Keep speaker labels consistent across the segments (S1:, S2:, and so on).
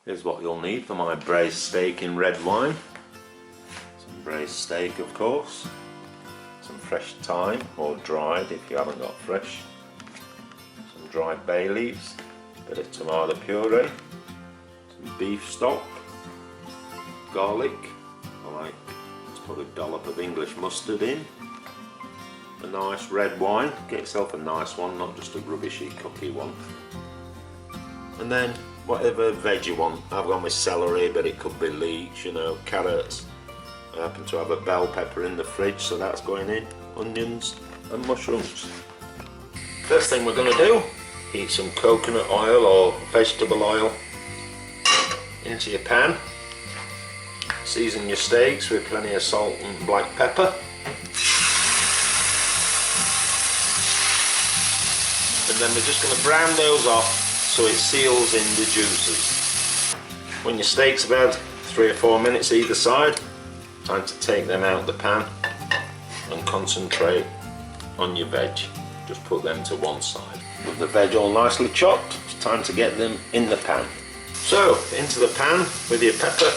S1: Here's what you'll need for my braised steak in red wine. Some braised steak, of course. Some fresh thyme, or dried if you haven't got fresh. Some dried bay leaves. A bit of tomato puree. Some beef stock. Garlic. Let's put a dollop of English mustard in. A nice red wine. Get yourself a nice one, not just a rubbishy cookie one. And then whatever veg you want. I've gone with celery, but it could be leeks, you know, carrots. I happen to have a bell pepper in the fridge, so that's going in. Onions and mushrooms. First thing we're going to do, heat some coconut oil or vegetable oil into your pan. Season your steaks with plenty of salt and black pepper. And then we're just going to brown those off so it seals in the juices. When your steaks have had 3 or 4 minutes either side, time to take them out the pan and concentrate on your veg. Just put them to one side. With the veg all nicely chopped, it's time to get them in the pan. So, into the pan with your pepper,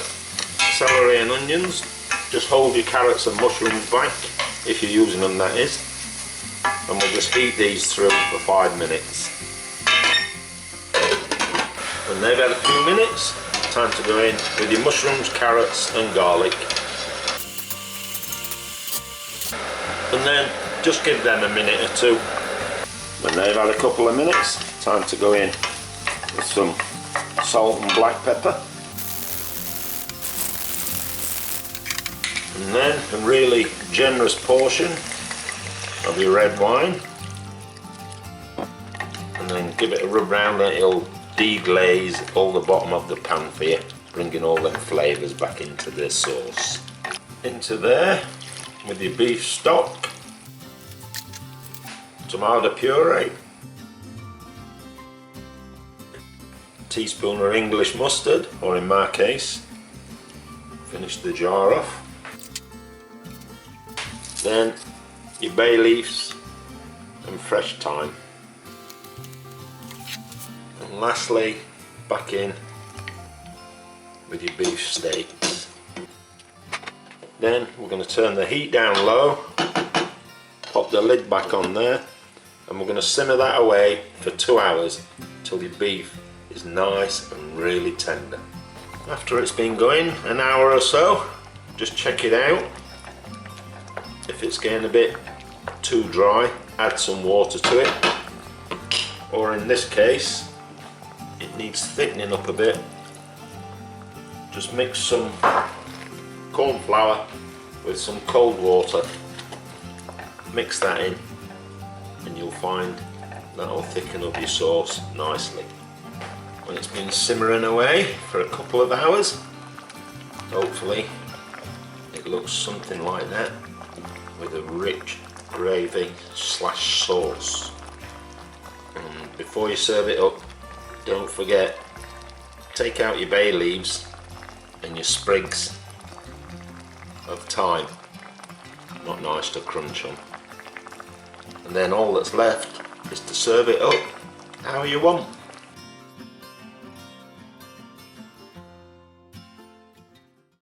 S1: celery and onions. Just hold your carrots and mushrooms back, if you're using them that is. And we'll just heat these through for 5 minutes. When they've had a few minutes, time to go in with your mushrooms, carrots and garlic. And then just give them a minute or two. When they've had a couple of minutes, time to go in with some salt and black pepper. And then a really generous portion of your red wine. And then give it a rub round and it'll deglaze all the bottom of the pan for you, bringing all them flavours back into the sauce. Into there with your beef stock, tomato puree, teaspoon of English mustard, or in my case, finish the jar off. Then your bay leaves and fresh thyme. And lastly, back in with your beef steaks. Then we're going to turn the heat down low, pop the lid back on there, and we're going to simmer that away for 2 hours till your beef is nice and really tender. After it's been going an hour or so, just check it out. If it's getting a bit too dry, add some water to it, or in this case it needs thickening up a bit. Just mix some corn flour with some cold water, mix that in, and you'll find that'll thicken up your sauce nicely. When it's been simmering away for a couple of hours, hopefully it looks something like that, with a rich gravy / sauce. And before you serve it up, don't forget, take out your bay leaves and your sprigs of thyme. Not nice to crunch on. And then all that's left is to serve it up how you want.